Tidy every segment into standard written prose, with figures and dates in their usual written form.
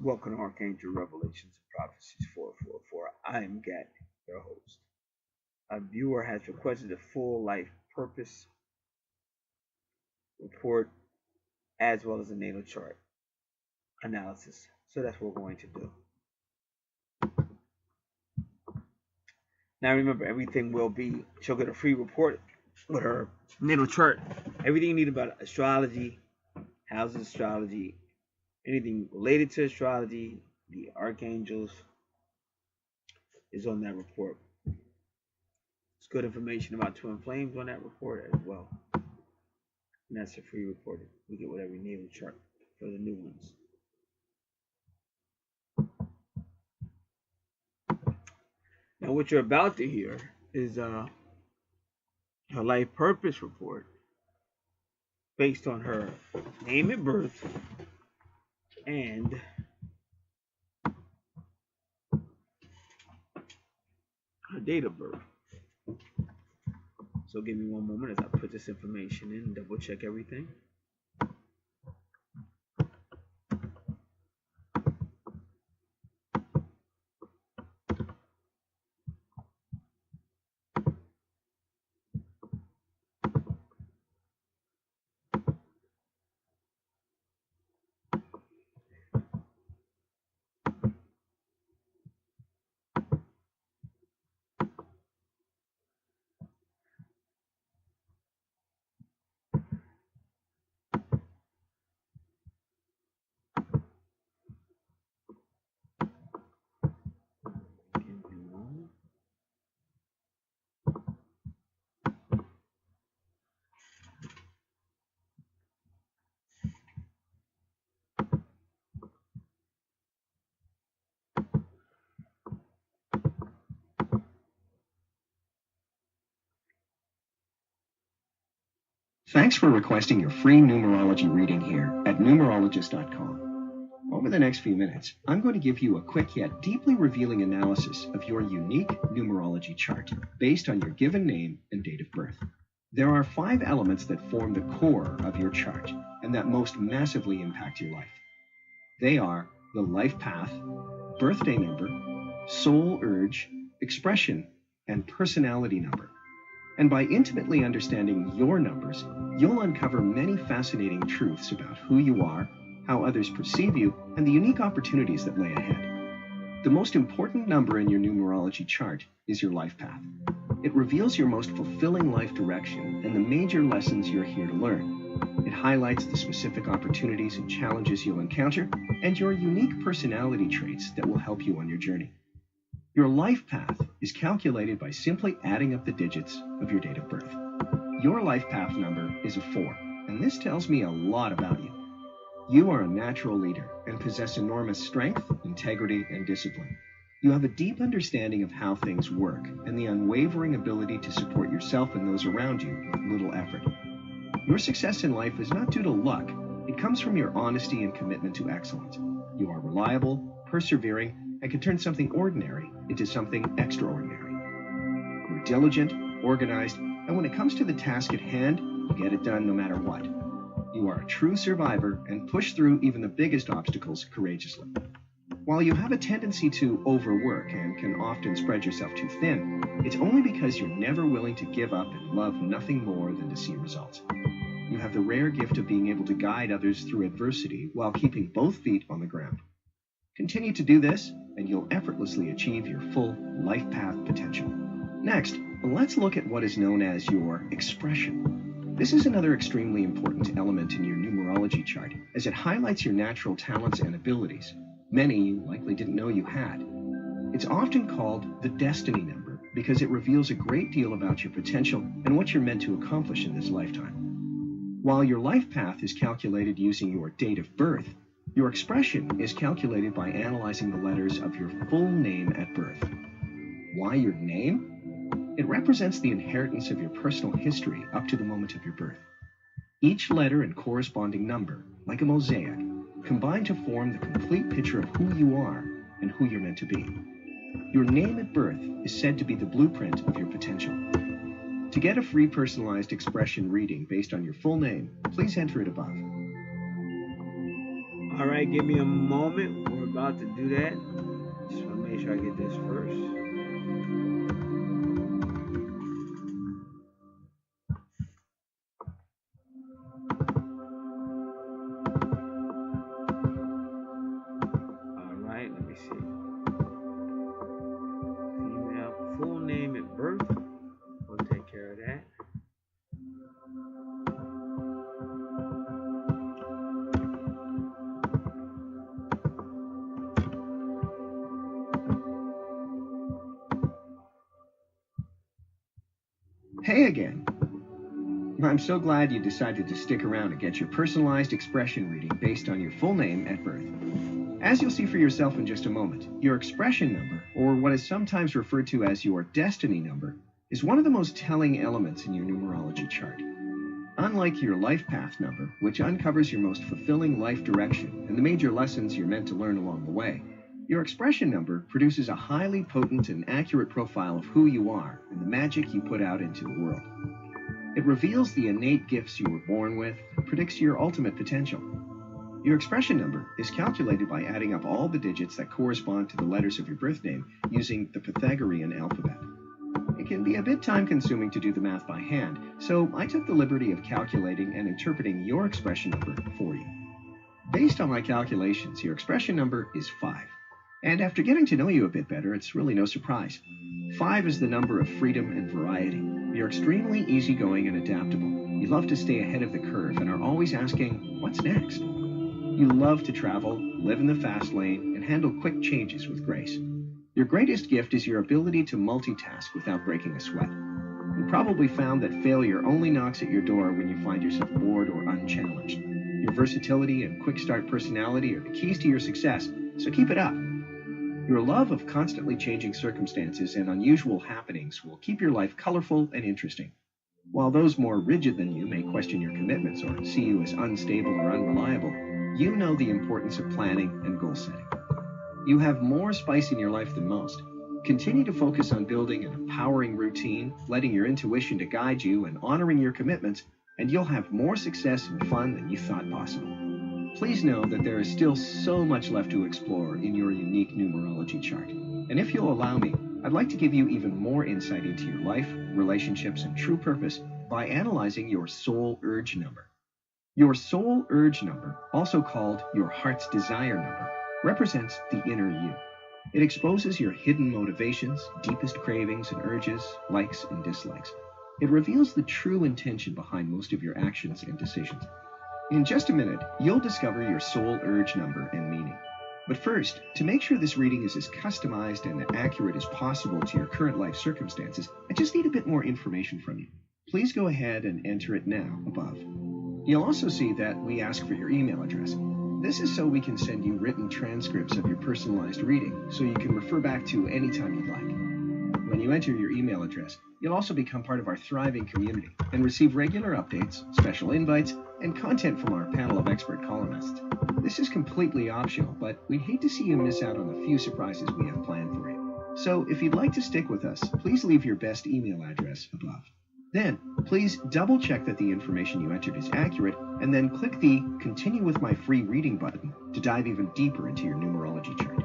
Welcome to Archangel Revelations and Prophecies 444. I am Gat, your host. A viewer has requested a full life purpose report as well as a natal chart analysis. So that's what we're going to do. Now remember, everything will be, she'll get a free report with her natal chart. Everything you need about astrology, houses astrology, anything related to astrology, the archangels, is on that report. It's good information about twin flames on that report as well. And that's a free report. We get with every natal chart for the new ones. Now what you're about to hear is her life purpose report based on her name at birth and her date of birth. So give me one moment as I put this information in and double check everything. Thanks for requesting your free numerology reading here at numerologist.com. Over the next few minutes, I'm going to give you a quick yet deeply revealing analysis of your unique numerology chart based on your given name and date of birth. There are 5 elements that form the core of your chart and that most massively impact your life. They are the life path, birthday number, soul urge, expression, and personality number. And by intimately understanding your numbers, you'll uncover many fascinating truths about who you are, how others perceive you, and the unique opportunities that lay ahead. The most important number in your numerology chart is your life path. It reveals your most fulfilling life direction and the major lessons you're here to learn. It highlights the specific opportunities and challenges you'll encounter and your unique personality traits that will help you on your journey. Your life path is calculated by simply adding up the digits of your date of birth. Your life path number is a 4, and this tells me a lot about you. You are a natural leader and possess enormous strength, integrity, and discipline. You have a deep understanding of how things work and the unwavering ability to support yourself and those around you with little effort. Your success in life is not due to luck. It comes from your honesty and commitment to excellence. You are reliable, persevering, and can turn something ordinary into something extraordinary. You're diligent, organized, and when it comes to the task at hand, you get it done no matter what. You are a true survivor and push through even the biggest obstacles courageously. While you have a tendency to overwork and can often spread yourself too thin, it's only because you're never willing to give up and love nothing more than to see results. You have the rare gift of being able to guide others through adversity while keeping both feet on the ground. Continue to do this, and you'll effortlessly achieve your full life path potential. Next, let's look at what is known as your expression. This is another extremely important element in your numerology chart, as it highlights your natural talents and abilities, many you likely didn't know you had. It's often called the destiny number because it reveals a great deal about your potential and what you're meant to accomplish in this lifetime. While your life path is calculated using your date of birth, your expression is calculated by analyzing the letters of your full name at birth. Why your name? It represents the inheritance of your personal history up to the moment of your birth. Each letter and corresponding number, like a mosaic, combine to form the complete picture of who you are and who you're meant to be. Your name at birth is said to be the blueprint of your potential. To get a free personalized expression reading based on your full name, please enter it above. All right, give me a moment. We're about to do that. Just want to make sure I get this first. All right, let me see. Female full name at birth. We'll take care of that. Hey again. I'm so glad you decided to stick around and get your personalized expression reading based on your full name at birth. As you'll see for yourself in just a moment, your expression number, or what is sometimes referred to as your destiny number, is one of the most telling elements in your numerology chart. Unlike your life path number, which uncovers your most fulfilling life direction and the major lessons you're meant to learn along the way, your expression number produces a highly potent and accurate profile of who you are and the magic you put out into the world. It reveals the innate gifts you were born with and predicts your ultimate potential. Your expression number is calculated by adding up all the digits that correspond to the letters of your birth name using the Pythagorean alphabet. It can be a bit time-consuming to do the math by hand, so I took the liberty of calculating and interpreting your expression number for you. Based on my calculations, your expression number is 5. And after getting to know you a bit better, it's really no surprise. 5 is the number of freedom and variety. You're extremely easygoing and adaptable. You love to stay ahead of the curve and are always asking, what's next? You love to travel, live in the fast lane, and handle quick changes with grace. Your greatest gift is your ability to multitask without breaking a sweat. You probably found that failure only knocks at your door when you find yourself bored or unchallenged. Your versatility and quick start personality are the keys to your success, so keep it up. Your love of constantly changing circumstances and unusual happenings will keep your life colorful and interesting. While those more rigid than you may question your commitments or see you as unstable or unreliable, you know the importance of planning and goal setting. You have more spice in your life than most. Continue to focus on building an empowering routine, letting your intuition to guide you, and honoring your commitments, and you'll have more success and fun than you thought possible. Please know that there is still so much left to explore in your unique numerology chart. And if you'll allow me, I'd like to give you even more insight into your life, relationships, and true purpose by analyzing your soul urge number. Your soul urge number, also called your heart's desire number, represents the inner you. It exposes your hidden motivations, deepest cravings and urges, likes and dislikes. It reveals the true intention behind most of your actions and decisions. In just a minute, you'll discover your soul urge number and meaning. But first, to make sure this reading is as customized and accurate as possible to your current life circumstances, I just need a bit more information from you. Please go ahead and enter it now above. You'll also see that we ask for your email address. This is so we can send you written transcripts of your personalized reading, so you can refer back to anytime you'd like. When you enter your email address, you'll also become part of our thriving community and receive regular updates, special invites, and content from our panel of expert columnists. This is completely optional, but we'd hate to see you miss out on the few surprises we have planned for you. So if you'd like to stick with us, please leave your best email address above. Then, please double check that the information you entered is accurate, and then click the Continue with my free reading button to dive even deeper into your numerology chart.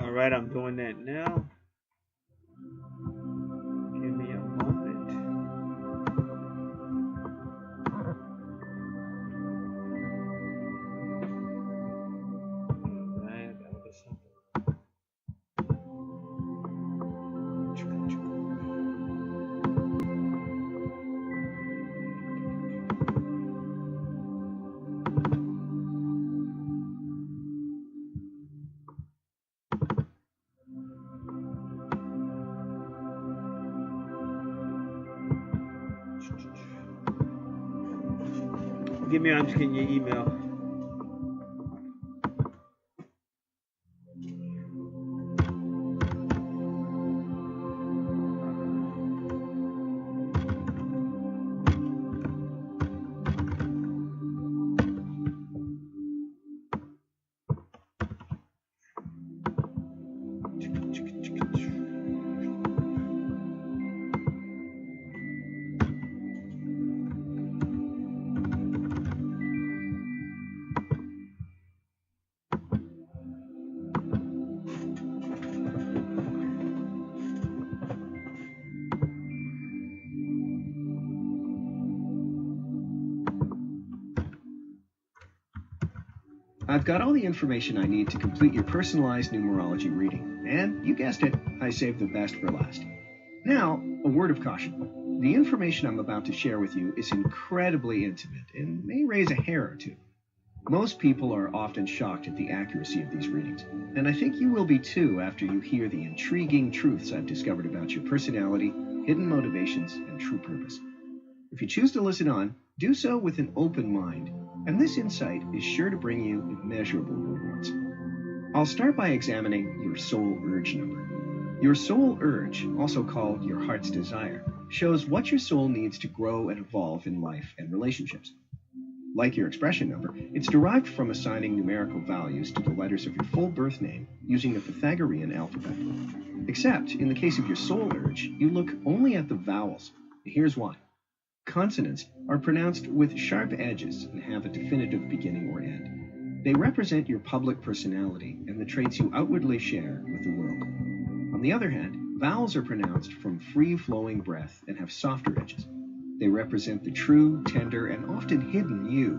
All right, I'm doing that now. Give me a moment. All right, that was something. Give me, I'm just getting your email. I've got all the information I need to complete your personalized numerology reading. And you guessed it, I saved the best for last. Now, a word of caution. The information I'm about to share with you is incredibly intimate and may raise a hair or two. Most people are often shocked at the accuracy of these readings, and I think you will be too after you hear the intriguing truths I've discovered about your personality, hidden motivations, and true purpose. If you choose to listen on, do so with an open mind, and this insight is sure to bring you immeasurable rewards. I'll start by examining your soul urge number. Your soul urge, also called your heart's desire, shows what your soul needs to grow and evolve in life and relationships. Like your expression number, it's derived from assigning numerical values to the letters of your full birth name using the Pythagorean alphabet. Except, in the case of your soul urge, you look only at the vowels. Here's why. Consonants are pronounced with sharp edges and have a definitive beginning or end. They represent your public personality and the traits you outwardly share with the world. On the other hand, vowels are pronounced from free-flowing breath and have softer edges. They represent the true, tender, and often hidden you,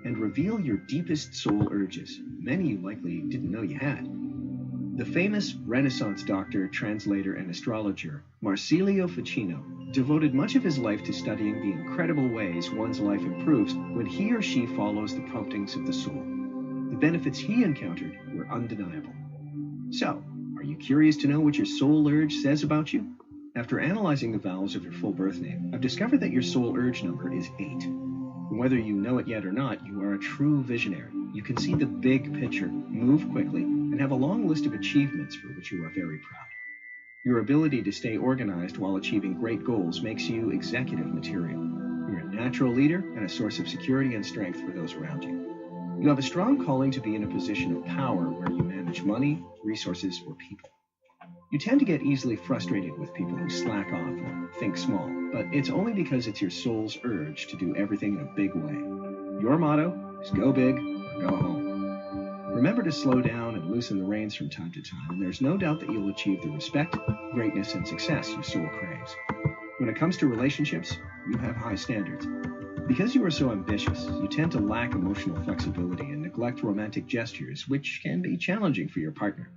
and reveal your deepest soul urges, many you likely didn't know you had. The famous Renaissance doctor, translator, and astrologer Marsilio Ficino devoted much of his life to studying the incredible ways one's life improves when he or she follows the promptings of the soul. The benefits he encountered were undeniable. So, are you curious to know what your soul urge says about you? After analyzing the vowels of your full birth name, I've discovered that your soul urge number is 8. And whether you know it yet or not, you are a true visionary. You can see the big picture, move quickly, and have a long list of achievements for which you are very proud. Your ability to stay organized while achieving great goals makes you executive material. You're a natural leader and a source of security and strength for those around you. You have a strong calling to be in a position of power where you manage money, resources, or people. You tend to get easily frustrated with people who slack off or think small, but it's only because it's your soul's urge to do everything in a big way. Your motto is go big or go home. Remember to slow down and loosen the reins from time to time, and there's no doubt that you'll achieve the respect, greatness, and success your soul craves. When it comes to relationships, you have high standards. Because you are so ambitious, you tend to lack emotional flexibility and neglect romantic gestures, which can be challenging for your partner.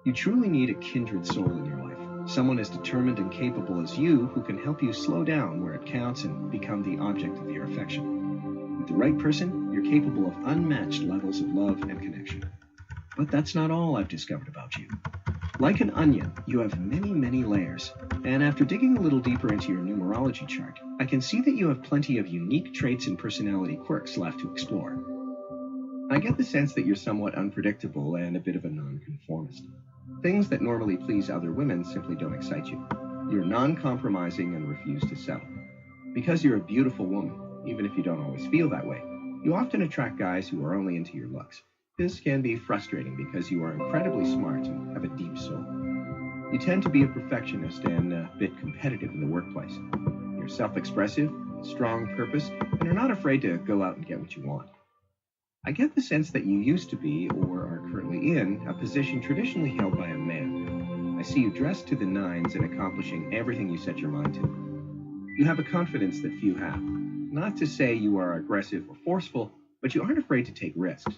You truly need a kindred soul in your life, someone as determined and capable as you who can help you slow down where it counts and become the object of your affection. With the right person, you're capable of unmatched levels of love and connection. But that's not all I've discovered about you. Like an onion, you have many, many layers, and after digging a little deeper into your numerology chart, I can see that you have plenty of unique traits and personality quirks left to explore. I get the sense that you're somewhat unpredictable and a bit of a nonconformist. Things that normally please other women simply don't excite you. You're non-compromising and refuse to settle. Because you're a beautiful woman, even if you don't always feel that way, you often attract guys who are only into your looks. This can be frustrating because you are incredibly smart and have a deep soul. You tend to be a perfectionist and a bit competitive in the workplace. You're self-expressive, with strong purpose, and are not afraid to go out and get what you want. I get the sense that you used to be, or are currently in, a position traditionally held by a man. I see you dressed to the nines and accomplishing everything you set your mind to. You have a confidence that few have. Not to say you are aggressive or forceful, but you aren't afraid to take risks.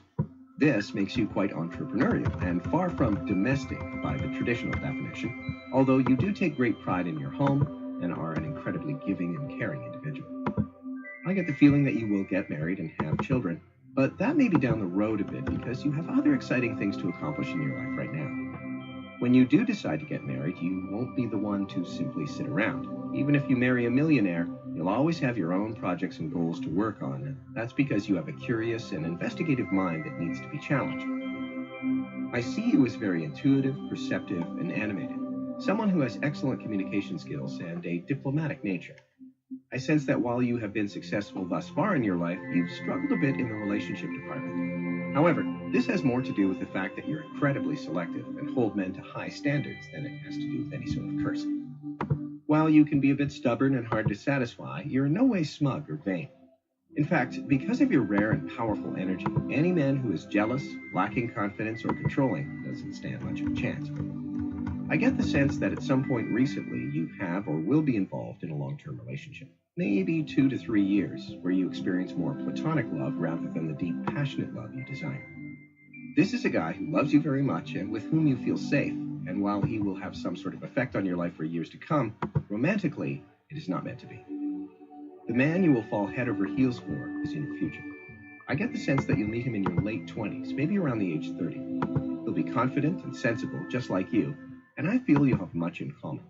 This makes you quite entrepreneurial and far from domestic by the traditional definition, although you do take great pride in your home and are an incredibly giving and caring individual. I get the feeling that you will get married and have children, but that may be down the road a bit because you have other exciting things to accomplish in your life right now. When you do decide to get married, you won't be the one to simply sit around. Even if you marry a millionaire, you'll always have your own projects and goals to work on, and that's because you have a curious and investigative mind that needs to be challenged. I see you as very intuitive, perceptive, and animated, someone who has excellent communication skills and a diplomatic nature. I sense that while you have been successful thus far in your life, you've struggled a bit in the relationship department. However, this has more to do with the fact that you're incredibly selective and hold men to high standards than it has to do with any sort of cursing. While you can be a bit stubborn and hard to satisfy, you're in no way smug or vain. In fact, because of your rare and powerful energy, any man who is jealous, lacking confidence, or controlling doesn't stand much of a chance. I get the sense that at some point recently you have or will be involved in a long-term relationship. Maybe 2 to 3 years, where you experience more platonic love rather than the deep, passionate love you desire. This is a guy who loves you very much and with whom you feel safe, and while he will have some sort of effect on your life for years to come, romantically, it is not meant to be. The man you will fall head over heels for is in your future. I get the sense that you'll meet him in your late 20s, maybe around the age 30. He'll be confident and sensible, just like you, and I feel you'll have much in common.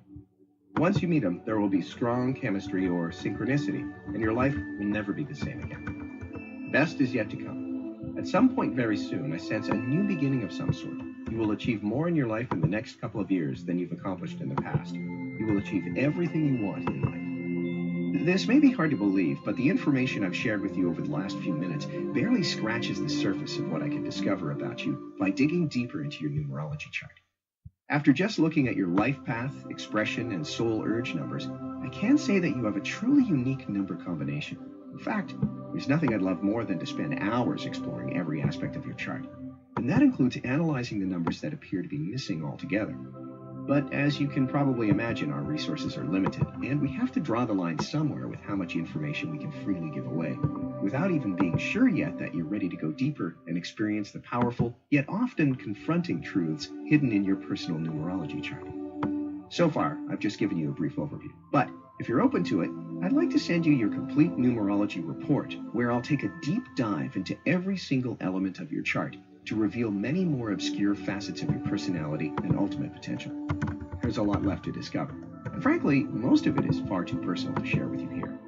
Once you meet him, there will be strong chemistry or synchronicity, and your life will never be the same again. Best is yet to come. At some point very soon, I sense a new beginning of some sort. You will achieve more in your life in the next couple of years than you've accomplished in the past. You will achieve everything you want in life. This may be hard to believe, but the information I've shared with you over the last few minutes barely scratches the surface of what I can discover about you by digging deeper into your numerology chart. After just looking at your life path, expression, and soul urge numbers, I can say that you have a truly unique number combination. In fact, there's nothing I'd love more than to spend hours exploring every aspect of your chart. And that includes analyzing the numbers that appear to be missing altogether. But as you can probably imagine, our resources are limited, and we have to draw the line somewhere with how much information we can freely give away, without even being sure yet that you're ready to go deeper and experience the powerful, yet often confronting truths hidden in your personal numerology chart. So far, I've just given you a brief overview, but if you're open to it, I'd like to send you your complete numerology report, where I'll take a deep dive into every single element of your chart to reveal many more obscure facets of your personality and ultimate potential. There's a lot left to discover, and frankly, most of it is far too personal to share with you here.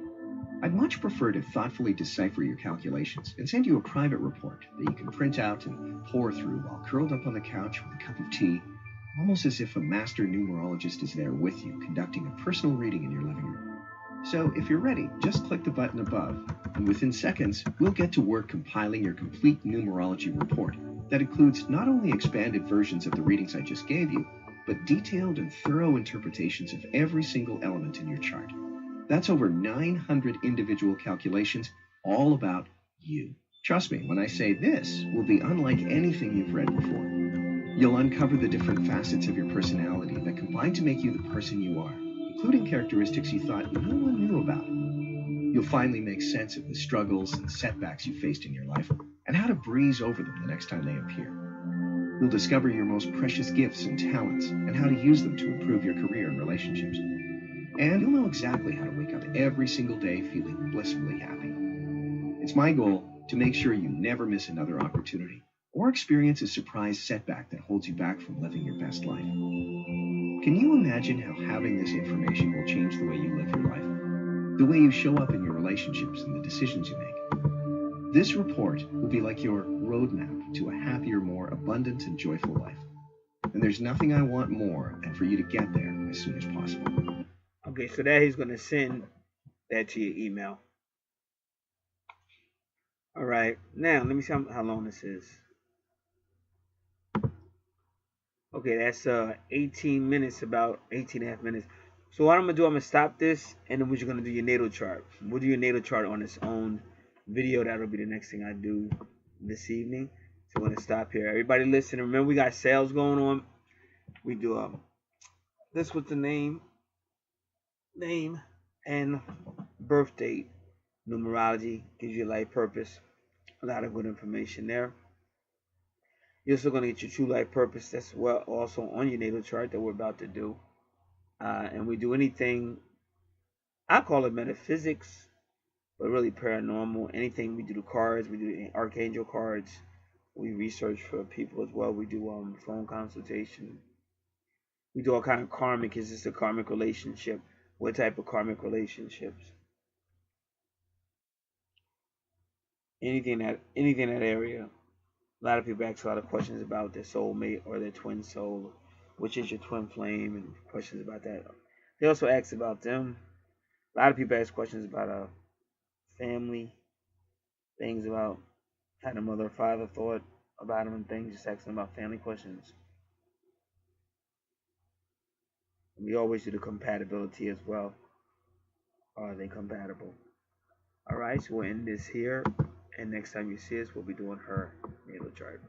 I'd much prefer to thoughtfully decipher your calculations and send you a private report that you can print out and pore through while curled up on the couch with a cup of tea, almost as if a master numerologist is there with you, conducting a personal reading in your living room. So if you're ready, just click the button above, and within seconds, we'll get to work compiling your complete numerology report that includes not only expanded versions of the readings I just gave you, but detailed and thorough interpretations of every single element in your chart. That's over 900 individual calculations, all about you. Trust me when I say this will be unlike anything you've read before. You'll uncover the different facets of your personality that combine to make you the person you are, including characteristics you thought no one knew about. You'll finally make sense of the struggles and setbacks you faced in your life, and how to breeze over them the next time they appear. You'll discover your most precious gifts and talents, and how to use them to improve your career and relationships. And you'll know exactly how to wake up every single day feeling blissfully happy. It's my goal to make sure you never miss another opportunity, or experience a surprise setback that holds you back from living your best life. Can you imagine how having this information will change the way you live your life? The way you show up in your relationships and the decisions you make? This report will be like your roadmap to a happier, more abundant and joyful life. And there's nothing I want more than for you to get there as soon as possible. Okay, so that he's going to send that to your email. All right, now let me see how long this is. Okay, that's 18 minutes, about 18 and a half minutes. So what I'm going to do, I'm going to stop this, and then we're just going to do your natal chart. We'll do your natal chart on its own video. That'll be the next thing I do this evening. So we're going to stop here. Everybody listen. Remember, we got sales going on. We do this was the name and birth date. Numerology gives you life purpose. A lot of good information there. You're also going to get your true life purpose. That's well also on your natal chart that we're about to do. And we do anything, I call it metaphysics, but really paranormal. Anything we do the cards, we do Archangel cards. We research for people as well. We do phone consultation. We do all kind of karmic. Is this a karmic relationship? What type of karmic relationships? Anything that area. A lot of people ask a lot of questions about their soulmate or their twin soul, which is your twin flame, and questions about that. They also ask about them. A lot of people ask questions about family, things about how the mother or father thought about them and things, just asking about family questions. And we always do the compatibility as well. Are they compatible? All right, so we'll end this here. And next time you see us, we'll be doing her natal chart.